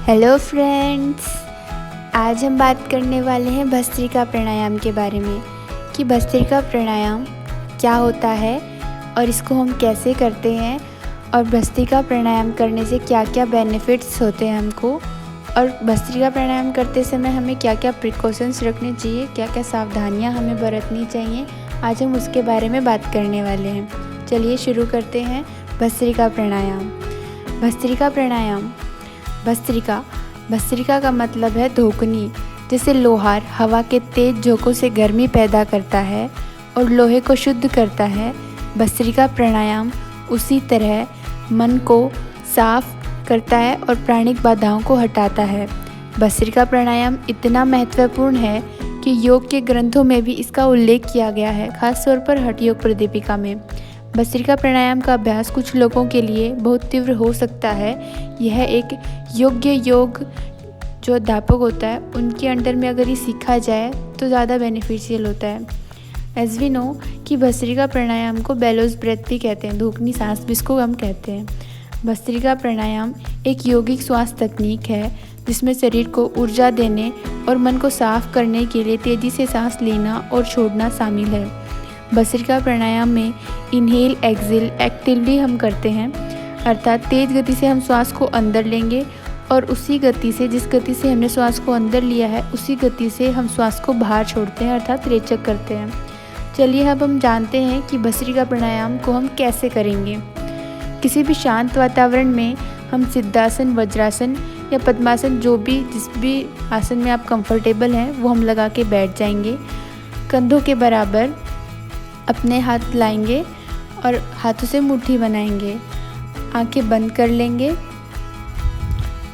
Hello friends, आज हम बात करने वाले हैं भस्त्रिका प्राणायाम के बारे में कि भस्त्रिका प्राणायाम क्या होता है और इसको हम कैसे करते हैं और भस्त्रिका प्राणायाम करने से क्या क्या बेनिफिट्स होते हैं हमको, और भस्त्रिका प्राणायाम करते समय हमें क्या क्या प्रिकॉशंस रखने चाहिए, क्या क्या सावधानियां हमें बरतनी चाहिए। आज हम उसके बारे में बात करने वाले हैं। चलिए शुरू करते हैं। भस्त्रिका प्राणायाम। भस्त्रिका प्राणायाम। भस्त्रिका का मतलब है धोकनी। जैसे लोहार हवा के तेज झोंकों से गर्मी पैदा करता है और लोहे को शुद्ध करता है, भस्त्रिका प्राणायाम उसी तरह मन को साफ करता है और प्राणिक बाधाओं को हटाता है। भस्त्रिका प्राणायाम इतना महत्वपूर्ण है कि योग के ग्रंथों में भी इसका उल्लेख किया गया है, खासतौर पर हठ योग प्रदीपिका में। भस्त्रिका प्राणायाम का अभ्यास कुछ लोगों के लिए बहुत तीव्र हो सकता है। यह एक योग्य योग जो अध्यापक होता है उनके अंडर में अगर ये सीखा जाए तो ज़्यादा बेनिफिशियल होता है। एज वी नो कि भस्त्रिका प्राणायाम को बेलोज ब्रेथ भी कहते हैं, धूकनी सांस भी इसको हम कहते हैं। भस्त्रिका प्राणायाम एक यौगिक श्वास तकनीक है जिसमें शरीर को ऊर्जा देने और मन को साफ करने के लिए तेज़ी से सांस लेना और छोड़ना शामिल है। भस्त्रिका प्राणायाम में इनहेल एक्सेल एक्टिवली हम करते हैं, अर्थात तेज़ गति से हम श्वास को अंदर लेंगे और उसी गति से, जिस गति से हमने श्वास को अंदर लिया है उसी गति से हम श्वास को बाहर छोड़ते हैं, अर्थात रेचक करते हैं। चलिए अब हम जानते हैं कि भस्त्रिका प्राणायाम को हम कैसे करेंगे। किसी भी शांत वातावरण में हम सिद्धासन, वज्रासन या पद्मासन, जिस भी आसन में आप कंफर्टेबल हैं वो हम लगा के बैठ जाएंगे। कंधों के बराबर अपने हाथ लाएंगे और हाथों से मुट्ठी बनाएंगे। आंखें बंद कर लेंगे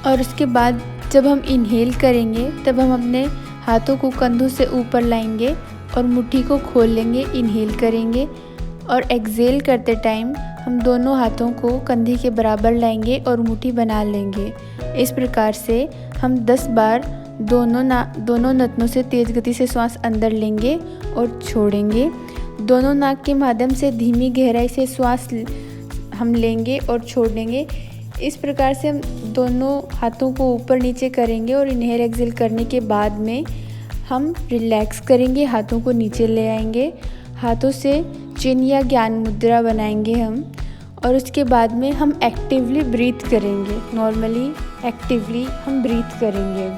और उसके बाद जब हम इनहेल करेंगे तब हम अपने हाथों को कंधों से ऊपर लाएंगे और मुट्ठी को खोल लेंगे, इनहेल करेंगे। और एक्सेल करते टाइम हम दोनों हाथों को कंधे के बराबर लाएंगे और मुट्ठी बना लेंगे। इस प्रकार से हम 10 बार दोनों नथनों से तेज़ गति से श्वास अंदर लेंगे और छोड़ेंगे। दोनों नाक के माध्यम से धीमी गहराई से श्वास हम लेंगे और छोड़ेंगे। इस प्रकार से हम दोनों हाथों को ऊपर नीचे करेंगे और इनहेल एक्सेल करने के बाद में हम रिलैक्स करेंगे, हाथों को नीचे ले आएंगे, हाथों से चिन्ह या ज्ञान मुद्रा बनाएंगे हम, और उसके बाद में हम एक्टिवली ब्रीथ करेंगे। नॉर्मली एक्टिवली हम ब्रीथ करेंगे,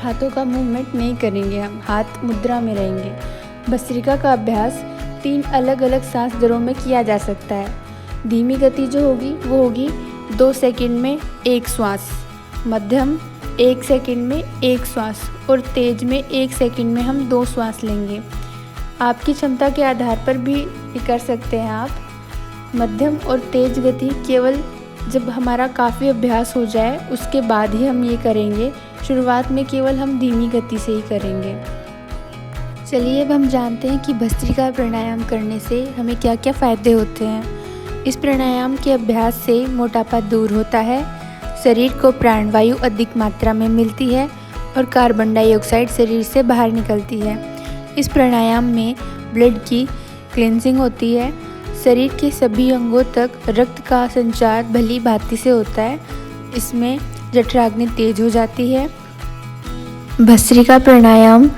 हाथों का मूवमेंट नहीं करेंगे, हम हाथ मुद्रा में रहेंगे। भस्त्रिका का अभ्यास 3 अलग अलग सांस दरों में किया जा सकता है। धीमी गति जो होगी वो होगी 2 सेकंड में 1 श्वास, मध्यम 1 सेकंड में 1 श्वास और तेज में 1 सेकंड में हम 2 श्वास लेंगे। आपकी क्षमता के आधार पर भी ये कर सकते हैं आप। मध्यम और तेज गति केवल जब हमारा काफ़ी अभ्यास हो जाए उसके बाद ही हम ये करेंगे। शुरुआत में केवल हम धीमी गति से ही करेंगे। चलिए अब हम जानते हैं कि भस्त्रिका प्राणायाम करने से हमें क्या क्या फ़ायदे होते हैं। इस प्राणायाम के अभ्यास से मोटापा दूर होता है, शरीर को प्राणवायु अधिक मात्रा में मिलती है और कार्बन डाइऑक्साइड शरीर से बाहर निकलती है। इस प्राणायाम में ब्लड की क्लींजिंग होती है, शरीर के सभी अंगों तक रक्त का संचार भली भांति से होता है। इसमें जठराग्नि तेज हो जाती है। भस्त्रिका प्राणायाम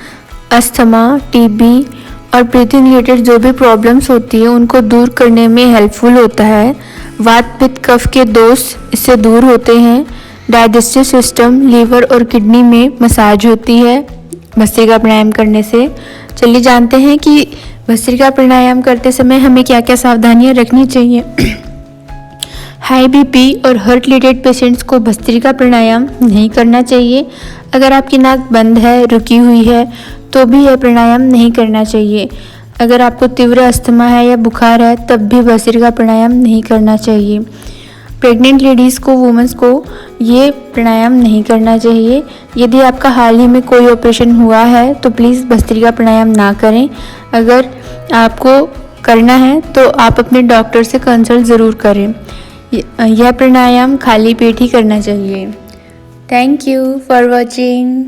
अस्थमा, टीबी और ब्रीथिंग रिलेटेड जो भी प्रॉब्लम्स होती है उनको दूर करने में हेल्पफुल होता है। वात, पित्त, कफ के दोष इससे दूर होते हैं। डाइजेस्टिव सिस्टम, लीवर और किडनी में मसाज होती है भस्त्रिका प्राणायाम करने से। चलिए जानते हैं कि भस्त्रिका प्राणायाम करते समय हमें क्या क्या सावधानियां रखनी चाहिए। हाई बीपी और हार्ट रिलेटेड पेशेंट्स को भस्त्रिका प्राणायाम नहीं करना चाहिए। अगर आपकी नाक बंद है, रुकी हुई है तो भी यह प्राणायाम नहीं करना चाहिए। अगर आपको तीव्र अस्थमा है या बुखार है तब भी भस्त्रिका प्राणायाम नहीं करना चाहिए। प्रेग्नेंट लेडीज़ को, वुमेंस को ये प्राणायाम नहीं करना चाहिए। यदि आपका हाल ही में कोई ऑपरेशन हुआ है तो प्लीज़ भस्त्रिका प्राणायाम ना करें। अगर आपको करना है तो आप अपने डॉक्टर से कंसल्ट ज़रूर करें। यह प्राणायाम खाली पेट ही करना चाहिए। Thank you for watching.